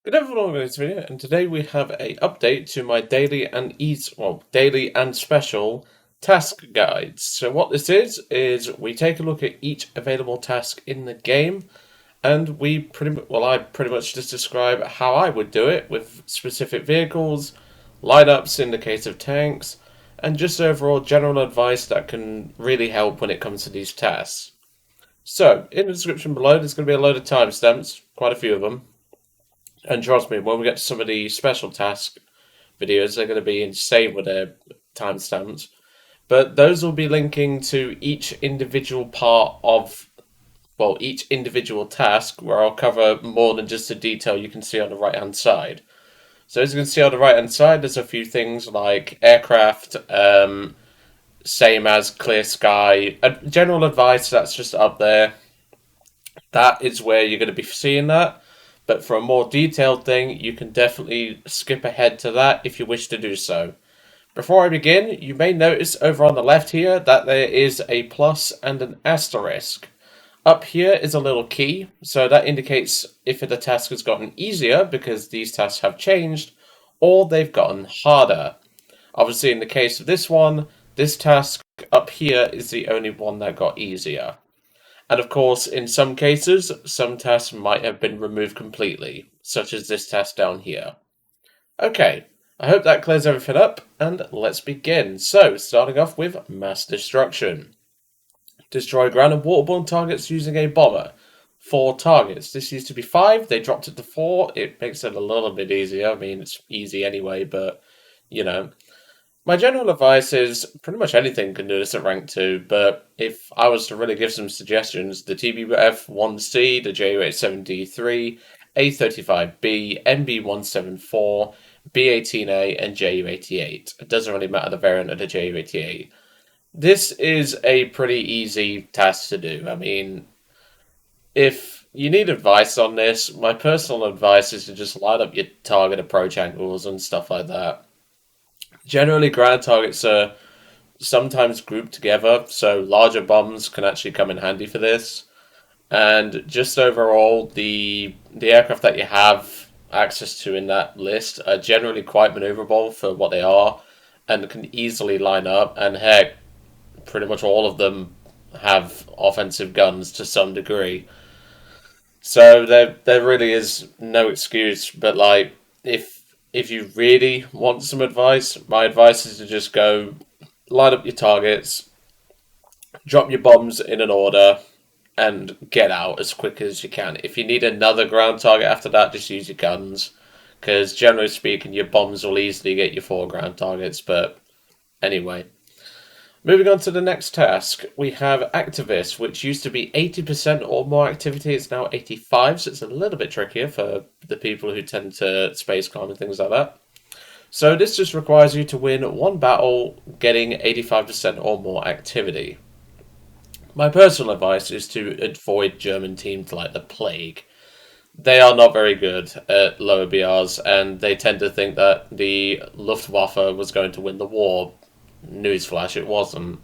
Good everyone, welcome to this video, and today we have a update to my daily and special task guides. So what this is we take a look at each available task in the game, and I pretty much just describe how I would do it with specific vehicles, lineups in the case of tanks, and just overall general advice that can really help when it comes to these tasks. So in the description below, there's going to be a load of timestamps, quite a few of them. And trust me, when we get to some of the special task videos, they're going to be insane with their timestamps. But those will be linking to each individual each individual task, where I'll cover more than just the detail you can see on the right hand side. So as you can see on the right hand side, there's a few things like aircraft, same as clear sky, general advice that's just up there. That is where you're going to be seeing that. But for a more detailed thing, you can definitely skip ahead to that if you wish to do so. Before I begin, you may notice over on the left here that there is a plus and an asterisk. Up here is a little key, so that indicates if the task has gotten easier because these tasks have changed, or they've gotten harder. Obviously, in the case of this one, this task up here is the only one that got easier. And of course, in some cases, some tasks might have been removed completely, such as this task down here. Okay, I hope that clears everything up, and let's begin. So, starting off with mass destruction. Destroy ground and waterborne targets using a bomber. 4 targets. This used to be 5, they dropped it to 4. It makes it a little bit easier. I mean, it's easy anyway, but, you know. My general advice is pretty much anything can do this at rank 2, but if I was to really give some suggestions, the TBF-1C, the Ju-87D3, A-35B, MB-174, B-18A, and Ju-88. It doesn't really matter the variant of the Ju-88. This is a pretty easy task to do. I mean, if you need advice on this, my personal advice is to just line up your target approach angles and stuff like that. Generally, ground targets are sometimes grouped together, so larger bombs can actually come in handy for this. And just overall, the aircraft that you have access to in that list are generally quite maneuverable for what they are, and can easily line up. And heck, pretty much all of them have offensive guns to some degree. So there really is no excuse. But like, if you really want some advice, my advice is to just go line up your targets, drop your bombs in an order, and get out as quick as you can. If you need another ground target after that, just use your guns, because generally speaking, your bombs will easily get you 4 ground targets. But anyway. Moving on to the next task, we have Activist, which used to be 80% or more activity. It's now 85, so it's a little bit trickier for the people who tend to space climb and things like that. So this just requires you to win 1 battle, getting 85% or more activity. My personal advice is to avoid German teams like the Plague. They are not very good at lower BRs, and they tend to think that the Luftwaffe was going to win the war. Newsflash, it wasn't.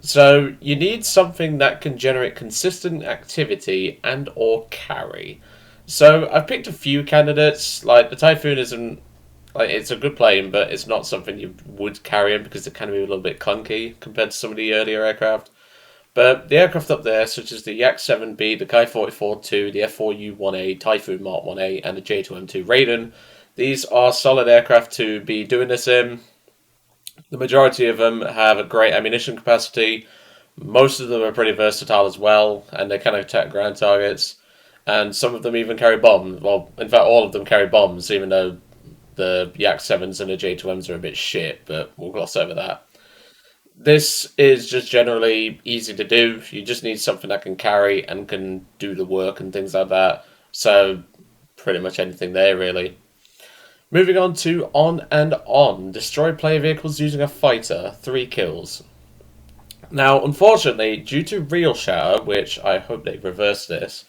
So you need something that can generate consistent activity and or carry. So I've picked a few candidates. Like the Typhoon isn't like it's a good plane, but it's not something you would carry in because it can be a little bit clunky compared to some of the earlier aircraft. But the aircraft up there, such as the Yak-7B, the Ki-44-2, the F-4U-1A, Typhoon Mark 1A, and the J-2M2 Raiden, these are solid aircraft to be doing this in. The majority of them have a great ammunition capacity. Most of them are pretty versatile as well, and they can attack ground targets. And some of them even carry bombs. Well, in fact, all of them carry bombs, even though the Yak-7s and the J-2Ms are a bit shit, but we'll gloss over that. This is just generally easy to do. You just need something that can carry and can do the work and things like that. So, pretty much anything there, really. Moving on to On and On. Destroy player vehicles using a fighter. 3 kills. Now, unfortunately, due to Real Shatter, which I hope they reverse this,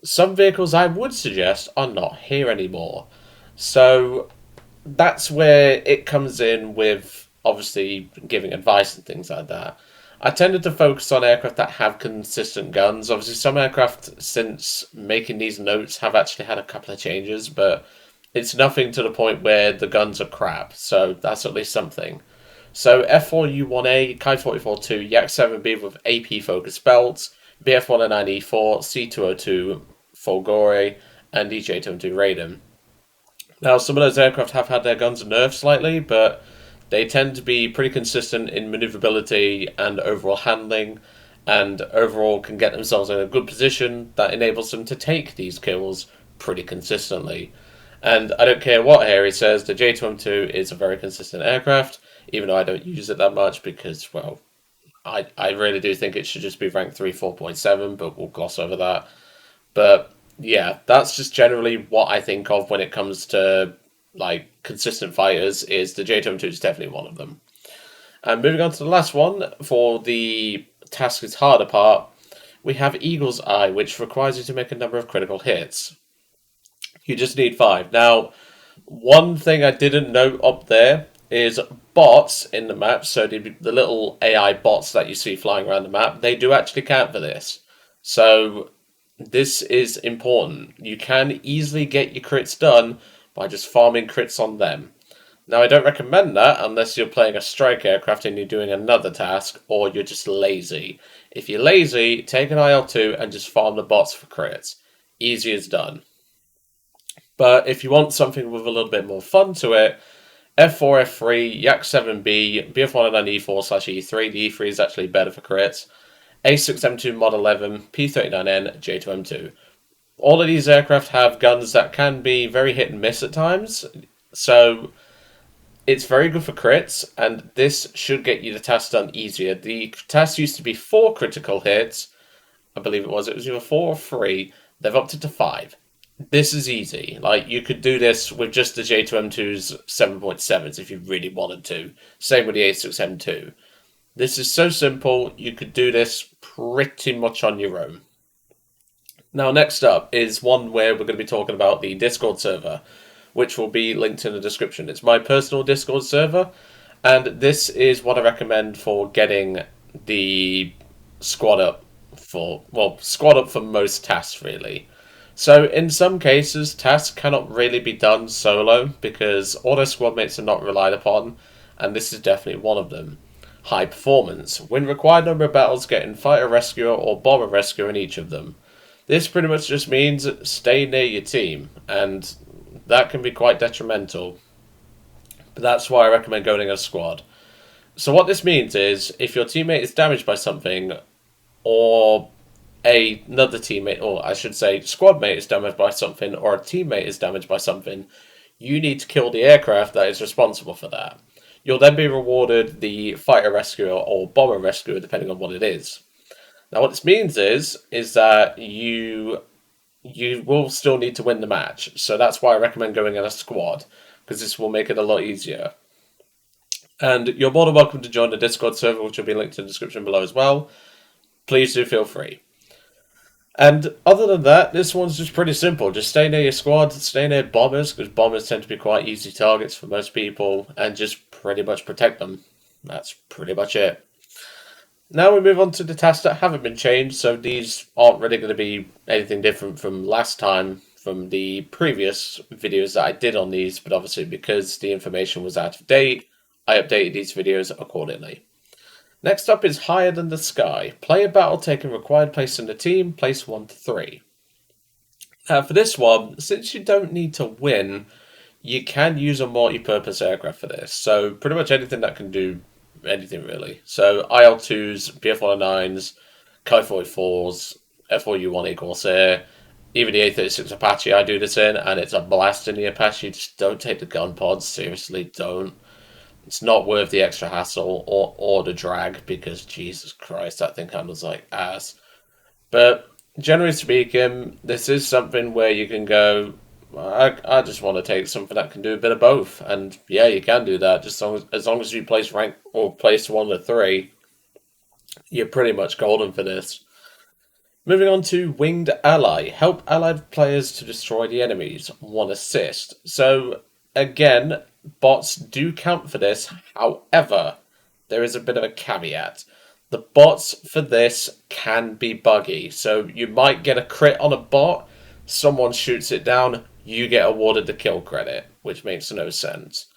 some vehicles I would suggest are not here anymore. So that's where it comes in with, obviously, giving advice and things like that. I tended to focus on aircraft that have consistent guns. Obviously, some aircraft since making these notes have actually had a couple of changes, but it's nothing to the point where the guns are crap. So that's at least something. So F4U1A, Ki-44-2, Yak-7B with AP focus belts, BF-109E4, C-202 Folgore, and EJ-202 Raiden. Now, some of those aircraft have had their guns nerfed slightly, but they tend to be pretty consistent in maneuverability and overall handling, and overall can get themselves in a good position that enables them to take these kills pretty consistently. And I don't care what Harry says, the J2M2 is a very consistent aircraft, even though I don't use it that much because, well, I really do think it should just be ranked 3 4.7, but we'll gloss over that. But yeah, that's just generally what I think of when it comes to like consistent fighters. Is the J2M2 is definitely one of them. And moving on to the last one for the task is harder part, we have Eagle's Eye, which requires you to make a number of critical hits. You just need 5. Now, one thing I didn't note up there is bots in the map. So the little AI bots that you see flying around the map, they do actually count for this. So this is important. You can easily get your crits done by just farming crits on them. Now, I don't recommend that unless you're playing a strike aircraft and you're doing another task, or you're just lazy. If you're lazy, take an IL-2 and just farm the bots for crits. Easy as done. But if you want something with a little bit more fun to it, F4, F3, Yak-7B, BF-109E4/E3. The E3 is actually better for crits. A6M2 Mod 11, P39N, J2M2. All of these aircraft have guns that can be very hit and miss at times, so it's very good for crits, and this should get you the task done easier. The task used to be 4 critical hits, I believe it was either 4 or 3, they've upped it to 5. This is easy. Like, you could do this with just the J2M2's 7.7s if you really wanted to. Same with the A6M2. This is so simple, you could do this pretty much on your own. Now, next up is one where we're going to be talking about the Discord server, which will be linked in the description. It's my personal Discord server, and this is what I recommend for getting the squad up for, well, squad up for most tasks, really. So, in some cases, tasks cannot really be done solo because all their squad mates are not relied upon, and this is definitely one of them. High performance. Win required number of battles, getting fighter rescuer or bomber rescuer in each of them. This pretty much just means stay near your team, and that can be quite detrimental. But that's why I recommend going in a squad. So what this means is, if your teammate is damaged by something, or another teammate, or I should say squad mate is damaged by something, or a teammate is damaged by something, you need to kill the aircraft that is responsible for that. You'll then be rewarded the fighter rescuer or bomber rescuer, depending on what it is. Now, what this means is that you will still need to win the match. So that's why I recommend going in a squad, because this will make it a lot easier. And you're more than welcome to join the Discord server, which will be linked in the description below as well. Please do feel free. And other than that, this one's just pretty simple. Just stay near your squad, stay near bombers, because bombers tend to be quite easy targets for most people, and just pretty much protect them. That's pretty much it. Now we move on to the tasks that haven't been changed, so these aren't really going to be anything different from last time, from the previous videos that I did on these, but obviously because the information was out of date, I updated these videos accordingly. Next up is Higher Than the Sky. Play a battle taking required place in the team, place 1 to 3. Now for this one, since you don't need to win, you can use a multi-purpose aircraft for this. So pretty much anything that can do anything really. So IL-2s, BF-109s, Ki-44s, F4U-1A Corsair, even the A36 Apache I do this in, and it's a blast in the Apache. Just don't take the gun pods, seriously, don't. It's not worth the extra hassle or the drag, because Jesus Christ, that thing handles like ass. But generally speaking, this is something where you can go, I just want to take something that can do a bit of both. And yeah, you can do that, just as long as you place rank or place 1 to 3, you're pretty much golden for this. Moving on to Winged Ally. Help allied players to destroy the enemies. 1 assist. So again, bots do count for this. However, there is a bit of a caveat. The bots for this can be buggy, so you might get a crit on a bot, someone shoots it down, you get awarded the kill credit, which makes no sense.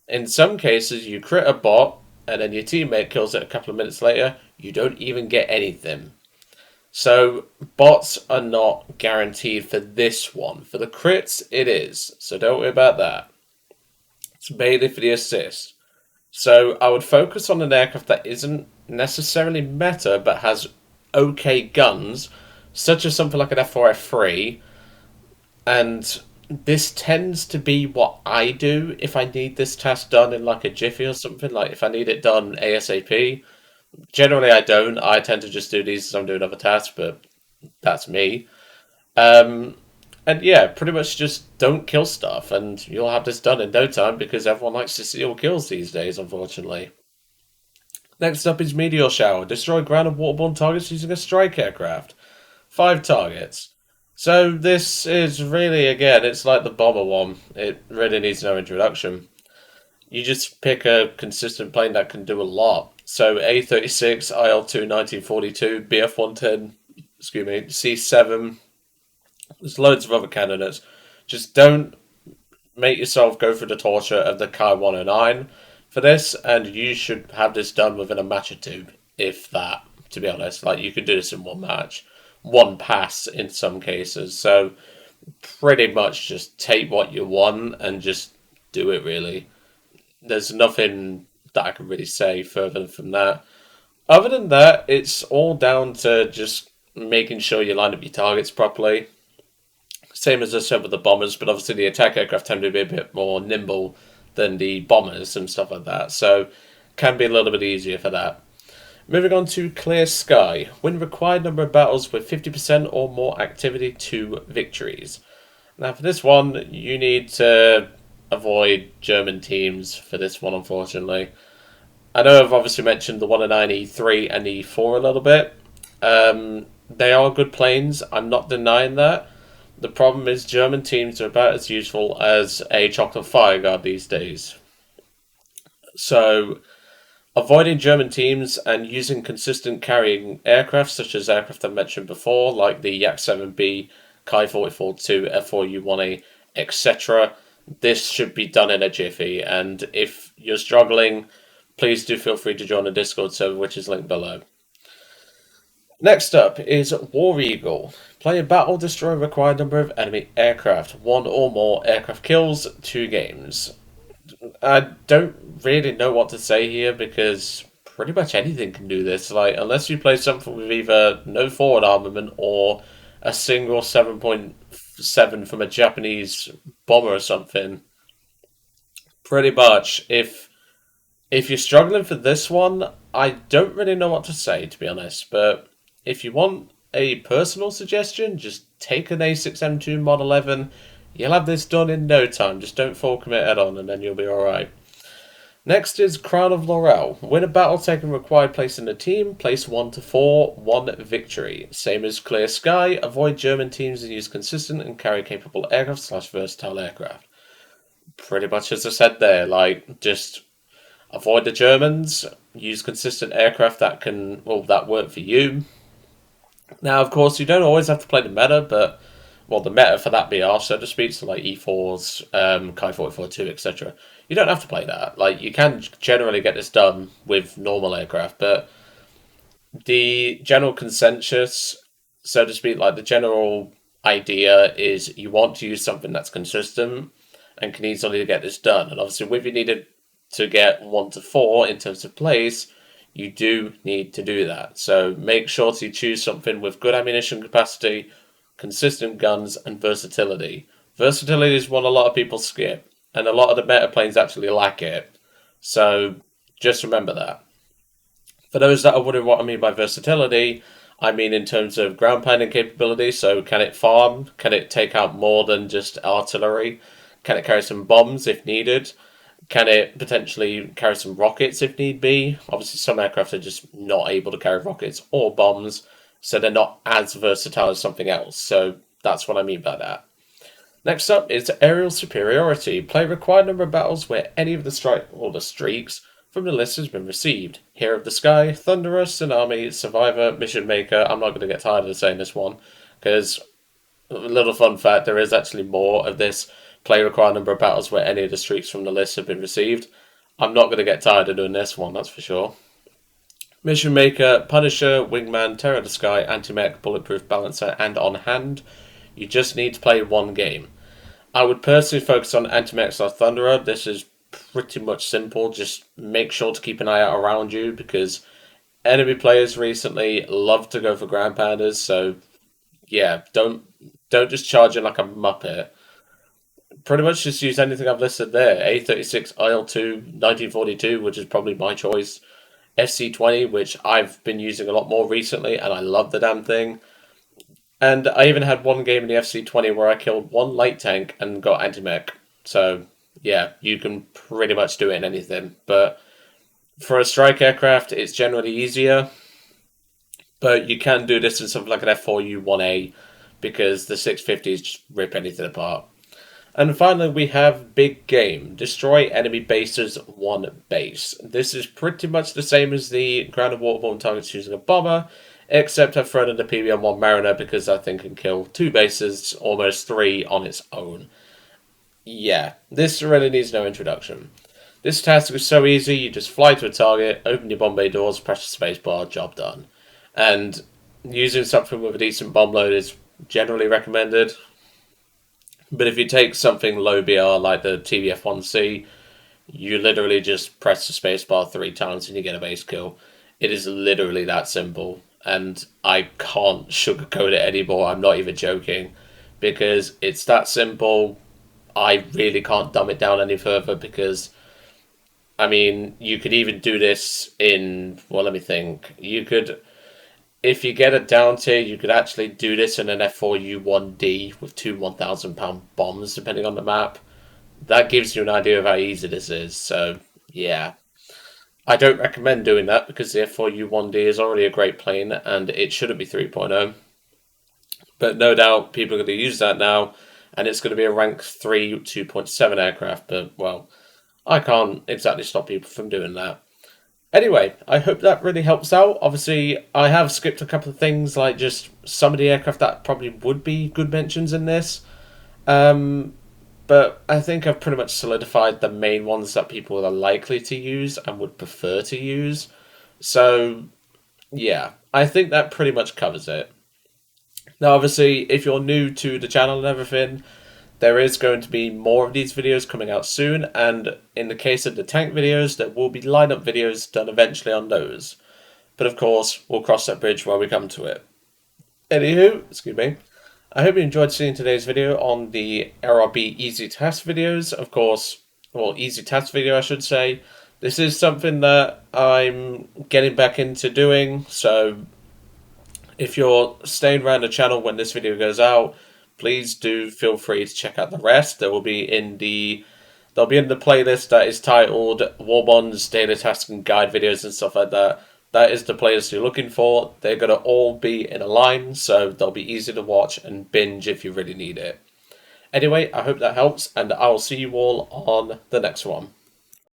In some cases, you crit a bot, and then your teammate kills it a couple of minutes later, you don't even get anything. So, bots are not guaranteed for this one. For the crits, it is, so don't worry about that. It's mainly for the assist. So I would focus on an aircraft that isn't necessarily meta but has okay guns, such as something like an F4 F3. And this tends to be what I do if I need this task done in like a jiffy or something. Like if I need it done ASAP. Generally, I don't. I tend to just do these as I'm doing other tasks, but that's me. Um, and yeah, pretty much just don't kill stuff, and you'll have this done in no time because everyone likes to see all kills these days, unfortunately. Next up is Meteor Shower. Destroy ground and waterborne targets using a strike aircraft. 5 targets. So this is really, again, it's like the bomber one. It really needs no introduction. You just pick a consistent plane that can do a lot. So A36, IL-2, 1942, BF-110, excuse me, C7. There's loads of other candidates. Just don't make yourself go through the torture of the Kai 109 for this, and you should have this done within a match or two, if that, to be honest. Like, you could do this in one match, one pass in some cases. So, pretty much just take what you want and just do it, really. There's nothing that I can really say further from that. Other than that, it's all down to just making sure you line up your targets properly. Same as I said with the bombers, but obviously the attack aircraft tend to be a bit more nimble than the bombers and stuff like that, so can be a little bit easier for that. Moving on to Clear Sky. Win required number of battles with 50% or more activity to victories. Now for this one, you need to avoid German teams for this one, unfortunately. I know I've obviously mentioned the 109 E3 and E4 a little bit. They are good planes, I'm not denying that. The problem is German teams are about as useful as a chocolate fireguard these days. So, avoiding German teams and using consistent carrying aircraft, such as aircraft I mentioned before, like the Yak 7B, Kai 44-2, F4U-1A, etc. This should be done in a jiffy, and if you're struggling, please do feel free to join the Discord server, which is linked below. Next up is War Eagle. Play a battle, destroy a required number of enemy aircraft. 1 or more aircraft kills, 2 games. I don't really know what to say here because pretty much anything can do this. Like, unless you play something with either no forward armament or a single 7.7 from a Japanese bomber or something. Pretty much, if you're struggling for this one, I don't really know what to say, to be honest, but if you want a personal suggestion, just take an A6M2 Mod 11. You'll have this done in no time. Just don't full commit head on, and then you'll be alright. Next is Crown of Laurel. Win a battle, taking required place in the team. Place 1 to 4, 1 victory. Same as Clear Sky. Avoid German teams and use consistent and carry capable aircraft / versatile aircraft. Pretty much as I said there, like, just avoid the Germans. Use consistent aircraft that work for you. Now, of course, you don't always have to play the meta, but, well, the meta for that BR, so to speak, so like E4s, Kai 44-2, etc. You don't have to play that. Like, you can generally get this done with normal aircraft, but the general consensus, so to speak, like the general idea is you want to use something that's consistent and can easily get this done. And obviously, if you needed to get 1 to 4 in terms of place, you do need to do that. So make sure to choose something with good ammunition capacity, consistent guns, and versatility. Versatility is what a lot of people skip, and a lot of the meta planes actually lack it. So just remember that. For those that are wondering what I mean by versatility, I mean in terms of ground pounding capability. So can it farm? Can it take out more than just artillery? Can it carry some bombs if needed? Can it potentially carry some rockets if need be? Obviously, some aircraft are just not able to carry rockets or bombs, so they're not as versatile as something else. So that's what I mean by that. Next up is Aerial Superiority. Play required number of battles where any of the strike or the streaks from the list has been received. Hero of the Sky, Thunderer, Tsunami, Survivor, Mission Maker. I'm not going to get tired of saying this one, because, a little fun fact, there is actually more of this play required number of battles where any of the streaks from the list have been received. I'm not going to get tired of doing this one, that's for sure. Mission Maker, Punisher, Wingman, Terror of the Sky, Anti-Mech, Bulletproof Balancer, and On Hand. You just need to play one game. I would personally focus on Anti-Mech or Thunderer. This is pretty much simple. Just make sure to keep an eye out around you, because enemy players recently love to go for ground pounders. So yeah, don't just charge in like a muppet. Pretty much just use anything I've listed there. A36, IL2, 1942, which is probably my choice. FC20, which I've been using a lot more recently, and I love the damn thing. And I even had one game in the FC20 where I killed one light tank and got anti-mech. So yeah, you can pretty much do it in anything. But for a strike aircraft, it's generally easier. But you can do this in something like an F4U-1A, because the 650s just rip anything apart. And finally, we have Big Game. Destroy enemy bases, one base. This is pretty much the same as the ground and waterborne targets using a bomber, except I've thrown in the PBM-1 Mariner because I think it can kill two bases, almost three on its own. Yeah, this really needs no introduction. This task is so easy, you just fly to a target, open your bomb bay doors, press the spacebar, job done. And using something with a decent bomb load is generally recommended. But if you take something low BR like the TBF-1C, you literally just press the spacebar 3 times and you get a base kill. It is literally that simple, and I can't sugarcoat it anymore. I'm not even joking, because it's that simple. I really can't dumb it down any further, because, I mean, you could even do this in, well, let me think. You could, if you get it down tier, you could actually do this in an F4U-1D with two 1,000-pound bombs, depending on the map. That gives you an idea of how easy this is, so yeah. I don't recommend doing that, because the F4U-1D is already a great plane, and it shouldn't be 3.0. But no doubt, people are going to use that now, and it's going to be a rank 3 2.7 aircraft, but, well, I can't exactly stop people from doing that. Anyway, I hope that really helps out. Obviously, I have skipped a couple of things, like just some of the aircraft that probably would be good mentions in this. But I think I've pretty much solidified the main ones that people are likely to use and would prefer to use. So, yeah, I think that pretty much covers it. Now, obviously, if you're new to the channel and everything, there is going to be more of these videos coming out soon, and in the case of the tank videos, there will be lineup videos done eventually on those. But of course, we'll cross that bridge when we come to it. Anywho, excuse me, I hope you enjoyed seeing today's video on the RRB Easy Task videos. Of course, well, Easy Task video I should say. This is something that I'm getting back into doing, so if you're staying around the channel when this video goes out, please do feel free to check out the rest. They'll be in the playlist that is titled Warbond's Daily Tasking Guide videos and stuff like that. That is the playlist you're looking for. They're going to all be in a line, so they'll be easy to watch and binge if you really need it. Anyway, I hope that helps, and I'll see you all on the next one.